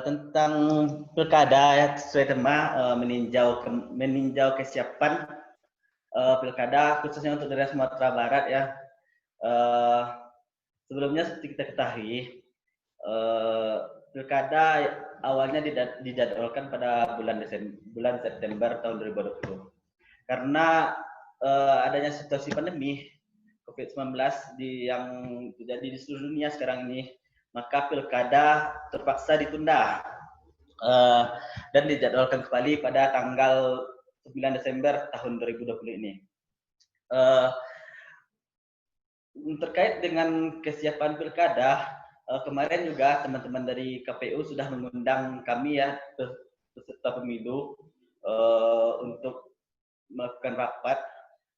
tentang pilkada ya, sesuai tema meninjau kesiapan pilkada khususnya untuk daerah Sumatera Barat ya. Sebelumnya seperti kita ketahui, pilkada awalnya dijadwalkan pada bulan September tahun 2020. Karena adanya situasi pandemi COVID-19 yang terjadi di seluruh dunia sekarang ini, maka pilkada terpaksa ditunda dan dijadwalkan kembali pada tanggal 9 Desember tahun 2020 ini. Terkait dengan kesiapan pilkada, kemarin juga teman-teman dari KPU sudah mengundang kami ya, peserta pemilu, untuk melakukan rapat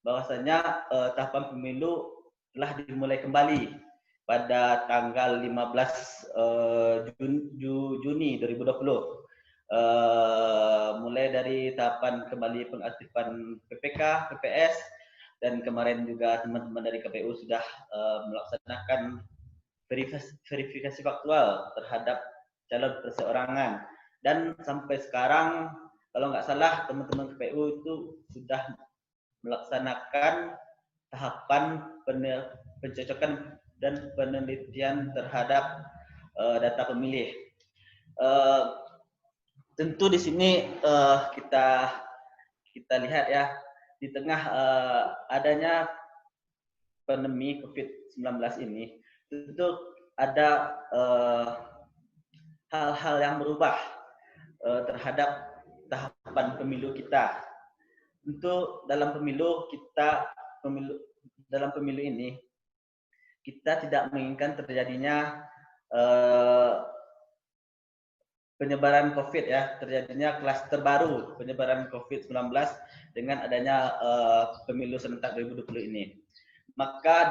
bahwasanya tahapan pemilu telah dimulai kembali pada tanggal 15 Juni 2020. Mulai dari tahapan kembali pengaktifan PPK, PPS, dan kemarin juga teman-teman dari KPU sudah melaksanakan verifikasi faktual terhadap calon perseorangan. Dan sampai sekarang, kalau nggak salah, teman-teman KPU itu sudah melaksanakan tahapan pencocokan dan penelitian terhadap data pemilih. Tentu di sini kita lihat ya, di tengah adanya pandemi COVID-19 ini, tentu ada hal-hal yang berubah terhadap tahapan pemilu kita. Tentu dalam pemilu ini kita tidak menginginkan terjadinya penyebaran COVID ya, terjadinya klaster baru penyebaran COVID-19 dengan adanya pemilu serentak 2020 ini. Maka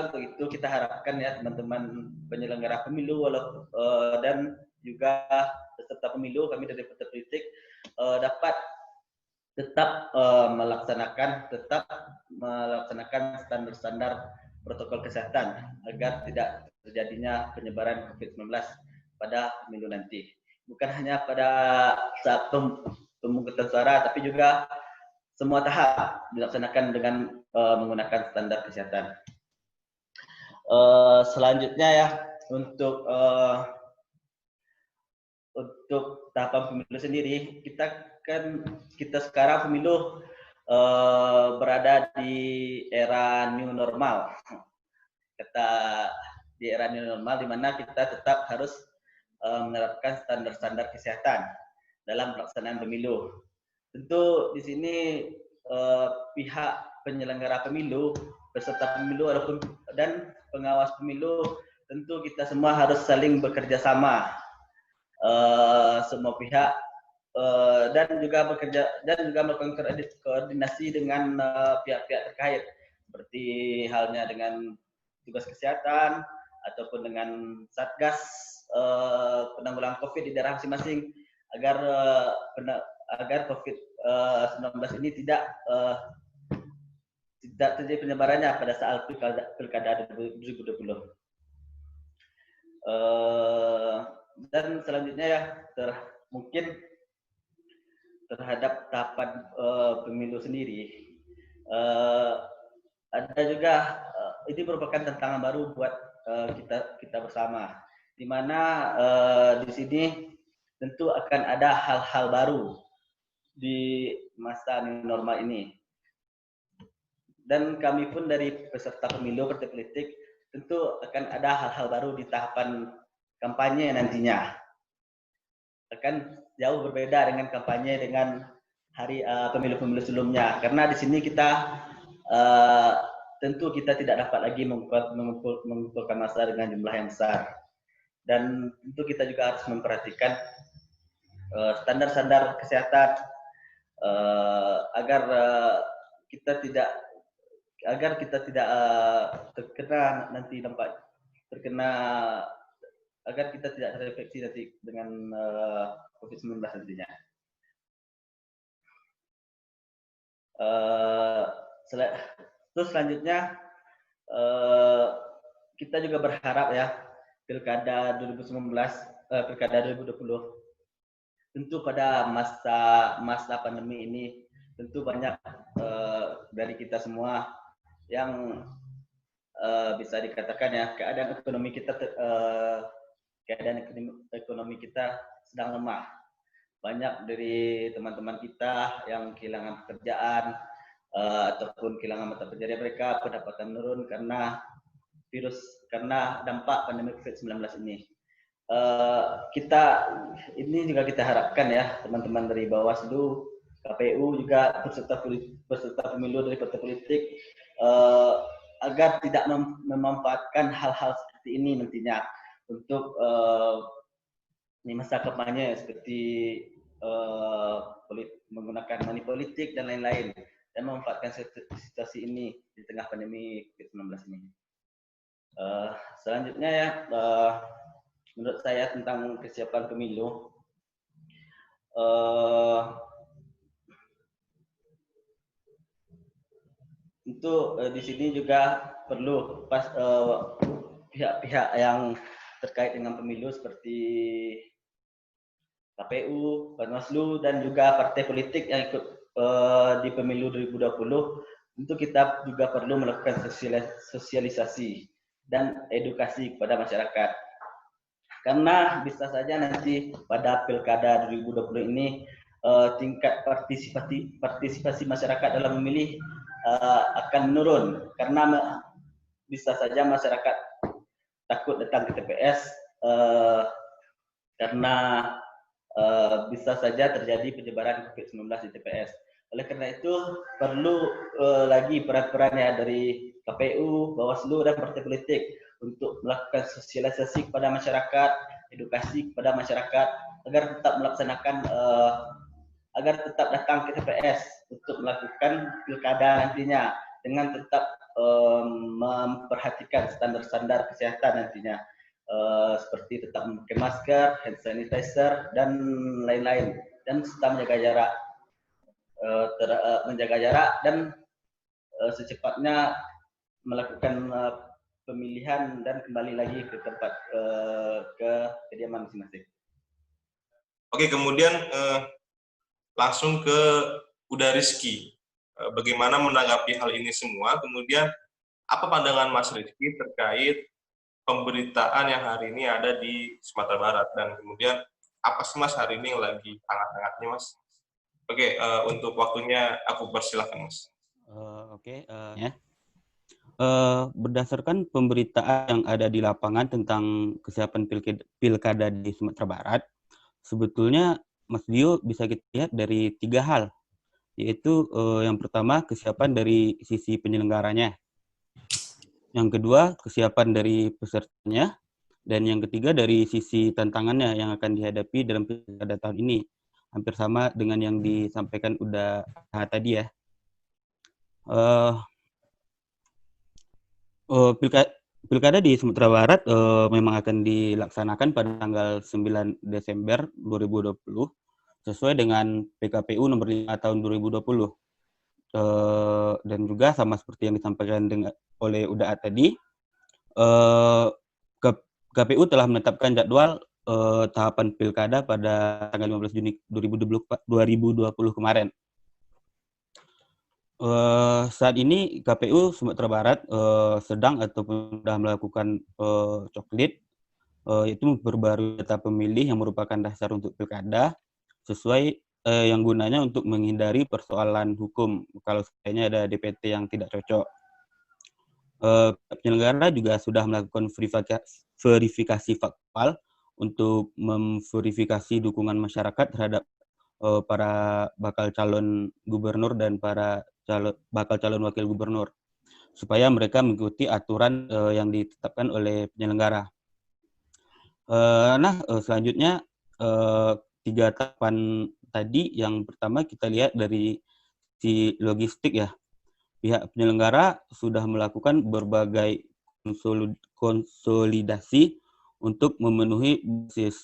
begitu kita harapkan ya teman-teman penyelenggara pemilu dan juga peserta pemilu, kami dari partai politik dapat tetap melaksanakan standar-standar protokol kesehatan agar tidak terjadinya penyebaran COVID-19 pada pemilu nanti. Bukan hanya pada saat pemungutan suara, tapi juga semua tahap dilaksanakan dengan menggunakan standar kesehatan. Selanjutnya ya, untuk tahapan pemilu sendiri, kita sekarang pemilu berada di era new normal. Di era new normal di mana kita tetap harus menerapkan standar-standar kesehatan dalam pelaksanaan pemilu. Tentu di sini pihak penyelenggara pemilu, peserta pemilu dan pengawas pemilu, tentu kita semua harus saling bekerja sama, semua pihak, dan juga melakukan koordinasi dengan pihak-pihak terkait, seperti halnya dengan tugas kesehatan ataupun dengan Satgas penanggulangan COVID di daerah masing-masing agar COVID-19 ini tidak terjadi penyebarannya pada saat pilkada 2020. Dan selanjutnya ya, mungkin terhadap tahapan pemilu sendiri, ada juga ini merupakan tantangan baru buat kita bersama, di mana di sini tentu akan ada hal-hal baru di masa normal ini. Dan kami pun dari peserta pemilu partai politik tentu akan ada hal-hal baru di tahapan kampanye nantinya. Akan jauh berbeda dengan kampanye dengan hari pemilu-pemilu sebelumnya, karena di sini kita tentu kita tidak dapat lagi mengumpulkan massa dengan jumlah yang besar, dan tentu kita juga harus memperhatikan standar-standar kesehatan agar kita tidak agar kita tidak terinfeksi nanti dengan COVID-19 nantinya. Terus selanjutnya kita juga berharap ya, pilkada 2019 Pilkada 2020. Tentu pada masa pandemi ini tentu banyak dari kita semua yang bisa dikatakan ya keadaan ekonomi kita sedang lemah. Banyak dari teman-teman kita yang kehilangan pekerjaan ataupun kehilangan mata pencarian mereka, pendapatan menurun karena dampak pandemi COVID-19 ini. Kita ini juga kita harapkan ya teman-teman dari Bawaslu, KPU juga peserta pemilu dari partai politik agar tidak memanfaatkan hal-hal seperti ini nantinya untuk di masa kampanye seperti menggunakan money politik dan lain-lain dan memanfaatkan situasi ini di tengah pandemi COVID-19 ini. Selanjutnya ya, menurut saya tentang kesiapan pemilu, tentu di sini juga perlu pihak-pihak yang terkait dengan pemilu seperti KPU, Bawaslu, dan juga partai politik yang ikut di pemilu 2020, tentu kita juga perlu melakukan sosialisasi dan edukasi kepada masyarakat. Karena bisa saja nanti pada Pilkada 2020 ini tingkat partisipasi masyarakat dalam memilih akan menurun karena bisa saja masyarakat takut datang ke TPS karena bisa saja terjadi penyebaran COVID-19 di TPS. Oleh karena itu perlu lagi peran-peran ya dari KPU, Bawaslu, dan partai politik untuk melakukan sosialisasi kepada masyarakat, edukasi kepada masyarakat agar tetap melaksanakan agar tetap datang ke TPS untuk melakukan pilkada nantinya dengan tetap memperhatikan standar-standar kesehatan nantinya seperti tetap memakai masker, hand sanitizer, dan lain-lain, dan tetap menjaga jarak dan secepatnya melakukan pemilihan dan kembali lagi ke tempat ke kediaman masing-masing. Oke, kemudian langsung ke Uda Rizky. Bagaimana menanggapi hal ini semua? Kemudian apa pandangan Mas Rizky terkait pemberitaan yang hari ini ada di Sumatera Barat, dan kemudian apa sih Mas hari ini yang lagi hangat-hangatnya Mas? Oke, untuk waktunya aku persilakan Mas. Berdasarkan pemberitaan yang ada di lapangan tentang kesiapan pilkada di Sumatera Barat, sebetulnya Mas Dio bisa kita lihat dari 3 hal, yaitu yang pertama kesiapan dari sisi penyelenggaranya, yang kedua kesiapan dari pesertanya, dan yang ketiga dari sisi tantangannya yang akan dihadapi dalam pilkada tahun ini. Hampir sama dengan yang disampaikan udah tadi ya. Pilkada di Sumatera Barat memang akan dilaksanakan pada tanggal 9 Desember 2020 sesuai dengan PKPU nomor 5 tahun 2020. Dan juga sama seperti yang disampaikan oleh Uda tadi, KPU telah menetapkan jadwal tahapan pilkada pada tanggal 15 Juni 2020 kemarin. Saat ini KPU Sumatera Barat sedang ataupun sudah melakukan coklit, yaitu memperbarui data pemilih yang merupakan dasar untuk pilkada sesuai yang gunanya untuk menghindari persoalan hukum kalau sekiranya ada DPT yang tidak cocok. Penyelenggara juga sudah melakukan verifikasi faktual untuk memverifikasi dukungan masyarakat terhadap para bakal calon gubernur dan para bakal calon wakil gubernur, supaya mereka mengikuti aturan yang ditetapkan oleh penyelenggara. Selanjutnya 3 tahapan tadi, yang pertama kita lihat dari si logistik ya. Pihak penyelenggara sudah melakukan berbagai konsolidasi untuk memenuhi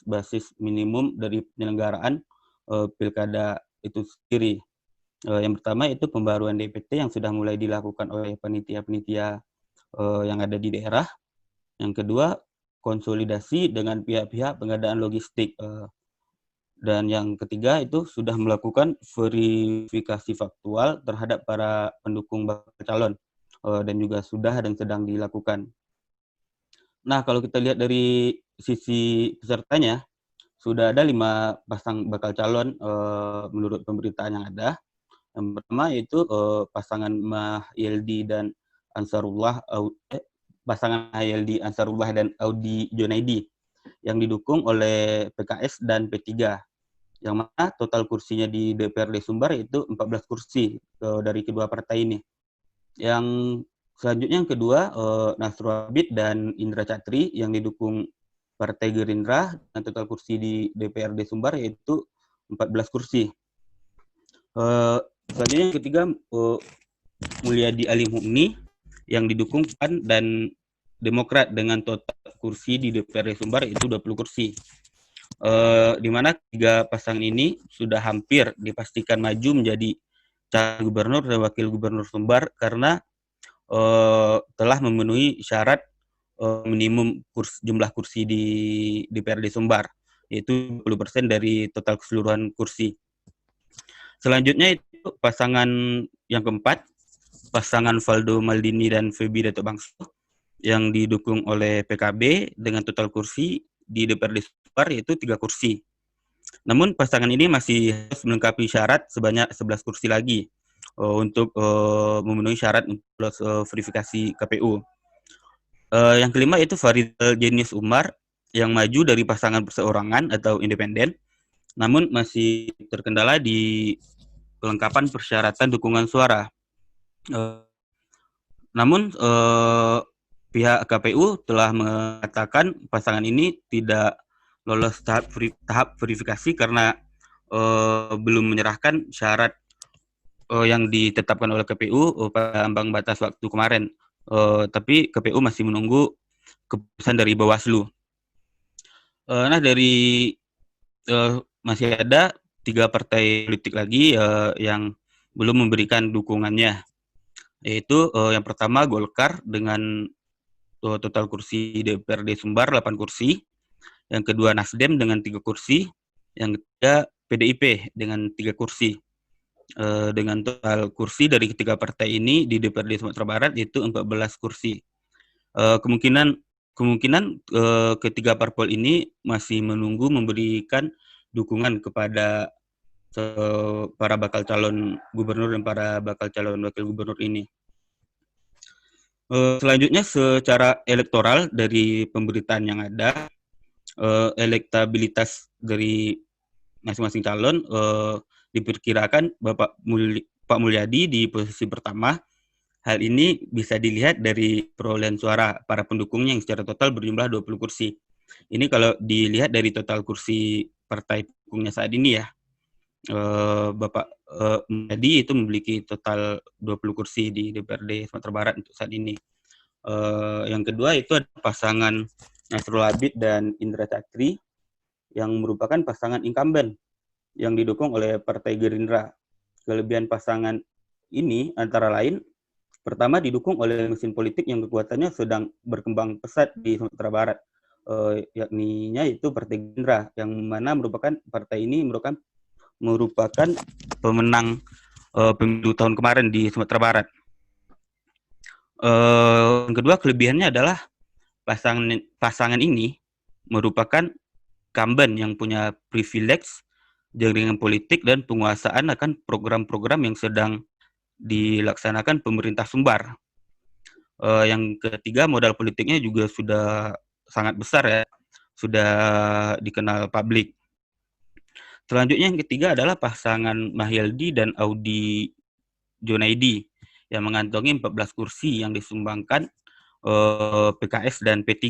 basis minimum dari penyelenggaraan pilkada itu sendiri. Yang pertama itu pembaruan DPT yang sudah mulai dilakukan oleh panitia-panitia yang ada di daerah. Yang kedua, konsolidasi dengan pihak-pihak pengadaan logistik. Dan yang ketiga itu sudah melakukan verifikasi faktual terhadap para pendukung bakal calon, dan juga sudah dan sedang dilakukan. Nah, kalau kita lihat dari sisi pesertanya, sudah ada 5 pasang bakal calon menurut pemberitaan yang ada. Yang pertama yaitu pasangan Mahyildi dan Ansarullah, pasangan Mahyildi Ansarullah dan Audi Junaidi yang didukung oleh PKS dan P3. Yang mana total kursinya di DPRD Sumbar itu 14 kursi dari kedua partai ini. Yang selanjutnya yang kedua, Nasrul Abid dan Indra Catri yang didukung Partai Gerindra dengan total kursi di DPRD Sumbar yaitu 14 kursi. Selanjutnya yang ketiga, Mulyadi Ali Mu'ni yang didukung PAN dan Demokrat dengan total kursi di DPRD Sumbar itu 20 kursi. Di mana 3 pasangan ini sudah hampir dipastikan maju menjadi calon gubernur dan wakil gubernur Sumbar karena telah memenuhi syarat minimum jumlah kursi di DPRD Sumbar, yaitu 20% dari total keseluruhan kursi. Selanjutnya itu pasangan yang keempat, pasangan Valdo Maldini dan Feby Dato Bangso yang didukung oleh PKB dengan total kursi di DPRD Sumbar yaitu 3 kursi. Namun pasangan ini masih harus melengkapi syarat sebanyak 11 kursi lagi untuk memenuhi syarat untuk verifikasi KPU. Yang kelima itu Faridal Jenius Umar yang maju dari pasangan perseorangan atau independen, namun masih terkendala di kelengkapan persyaratan dukungan suara. Namun pihak KPU telah mengatakan pasangan ini tidak lolos tahap verifikasi karena belum menyerahkan syarat yang ditetapkan oleh KPU pada ambang batas waktu kemarin. Tapi KPU masih menunggu keputusan dari Bawaslu. Nah, dari masih ada 3 partai politik lagi yang belum memberikan dukungannya, yaitu yang pertama Golkar dengan total kursi DPRD Sumbar 8 kursi, yang kedua Nasdem dengan 3 kursi, yang ketiga PDIP dengan 3 kursi. Dengan total kursi dari ketiga partai ini di DPRD Sumatera Barat itu 14 kursi. Kemungkinan ketiga parpol ini masih menunggu memberikan dukungan kepada para bakal calon gubernur dan para bakal calon wakil gubernur ini. Selanjutnya secara elektoral dari pemberitaan yang ada, elektabilitas dari masing-masing calon diperkirakan Pak Mulyadi di posisi pertama. Hal ini bisa dilihat dari perolehan suara para pendukungnya yang secara total berjumlah 20 kursi. Ini kalau dilihat dari total kursi partai pendukungnya saat ini ya. Bapak Mulyadi itu memiliki total 20 kursi di DPRD Sumatera Barat untuk saat ini. Yang kedua itu ada pasangan Nasrul Abid dan Indra Catri yang merupakan pasangan incumbent yang didukung oleh Partai Gerindra. Kelebihan pasangan ini antara lain, pertama didukung oleh mesin politik yang kekuatannya sedang berkembang pesat di Sumatera Barat, yakni itu Partai Gerindra, yang mana merupakan partai ini merupakan pemenang pemilu tahun kemarin di Sumatera Barat. Yang kedua kelebihannya adalah pasangan ini merupakan incumbent yang punya privilege jaringan politik dan penguasaan akan program-program yang sedang dilaksanakan pemerintah Sumbar. Yang ketiga, modal politiknya juga sudah sangat besar ya, sudah dikenal publik. Selanjutnya yang ketiga adalah pasangan Mahyildi dan Audi Junaidi yang mengantongi 14 kursi yang disumbangkan PKS dan P3.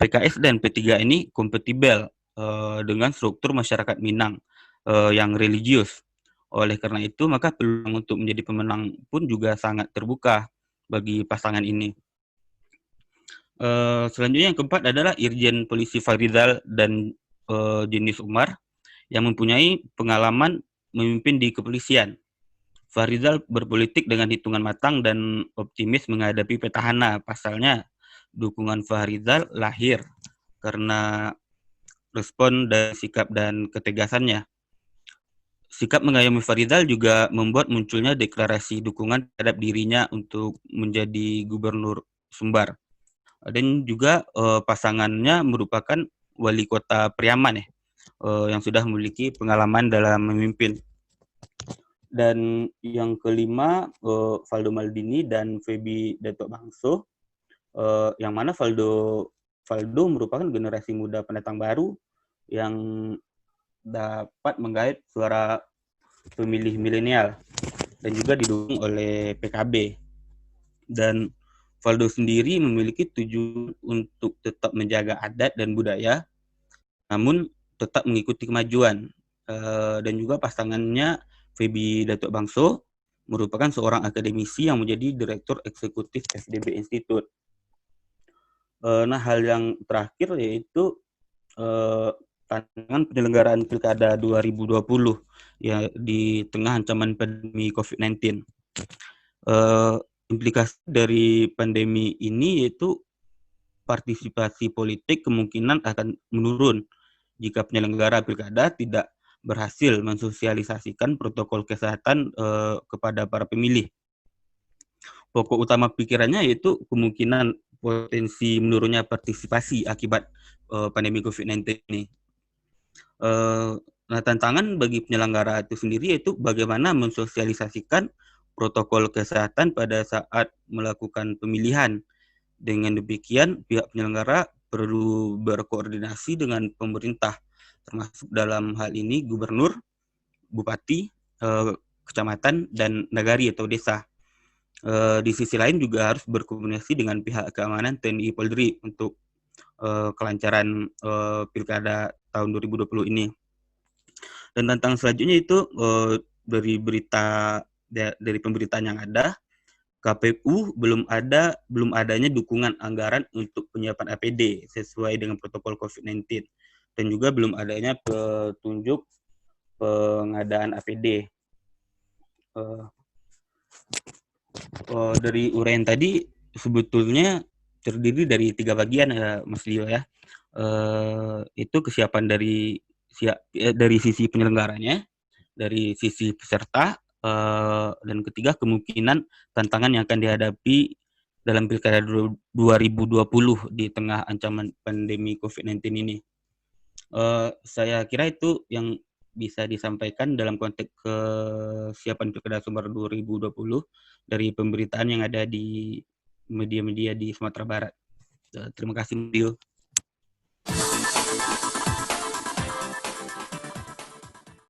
PKS dan P3 ini kompatibel dengan struktur masyarakat Minang yang religius. Oleh karena itu, maka peluang untuk menjadi pemenang pun juga sangat terbuka bagi pasangan ini. Selanjutnya yang keempat adalah Irjen Polisi Faridal dan Jenius Umar yang mempunyai pengalaman memimpin di kepolisian. Faridal berpolitik dengan hitungan matang dan optimis menghadapi petahana. Pasalnya, dukungan Fahrizal lahir karena respon dari sikap dan ketegasannya. Sikap mengayomi Fahrizal juga membuat munculnya deklarasi dukungan terhadap dirinya untuk menjadi gubernur Sumbar. Dan juga pasangannya merupakan wali kota Priaman ya, yang sudah memiliki pengalaman dalam memimpin. Dan yang kelima, Valdo Maldini dan Feby Datuk Bangso, yang mana Valdo merupakan generasi muda pendatang baru yang dapat menggait suara pemilih milenial dan juga didukung oleh PKB. Dan Valdo sendiri memiliki tujuan untuk tetap menjaga adat dan budaya, namun tetap mengikuti kemajuan. Dan juga pasangannya Feby Datuk Bangso merupakan seorang akademisi yang menjadi direktur eksekutif FDB Institute. Nah, hal yang terakhir yaitu tantangan penyelenggaraan Pilkada 2020 ya di tengah ancaman pandemi COVID-19. Implikasi dari pandemi ini yaitu partisipasi politik kemungkinan akan menurun jika penyelenggara Pilkada tidak berhasil mensosialisasikan protokol kesehatan kepada para pemilih. Pokok utama pikirannya yaitu kemungkinan potensi menurunnya partisipasi akibat pandemi COVID-19 ini. Nah, tantangan bagi penyelenggara itu sendiri yaitu bagaimana mensosialisasikan protokol kesehatan pada saat melakukan pemilihan. Dengan demikian, pihak penyelenggara perlu berkoordinasi dengan pemerintah, termasuk dalam hal ini gubernur, bupati, kecamatan, dan nagari atau desa. Di sisi lain juga harus berkoordinasi dengan pihak keamanan TNI Polri untuk kelancaran Pilkada tahun 2020 ini. Dan tantangan selanjutnya itu dari pemberitaan yang ada, KPU belum adanya dukungan anggaran untuk penyiapan APD sesuai dengan protokol COVID-19 dan juga belum adanya petunjuk pengadaan APD. Dari uraian tadi sebetulnya terdiri dari 3 bagian ya Mas Leo ya. Itu kesiapan dari sisi penyelenggaranya, dari sisi peserta, dan ketiga kemungkinan tantangan yang akan dihadapi dalam Pilkada 2020 di tengah ancaman pandemi COVID-19 ini. Saya kira itu yang bisa disampaikan dalam konteks kesiapan Pilkada Sumbar 2020 dari pemberitaan yang ada di media-media di Sumatera Barat. Terima kasih, Dio.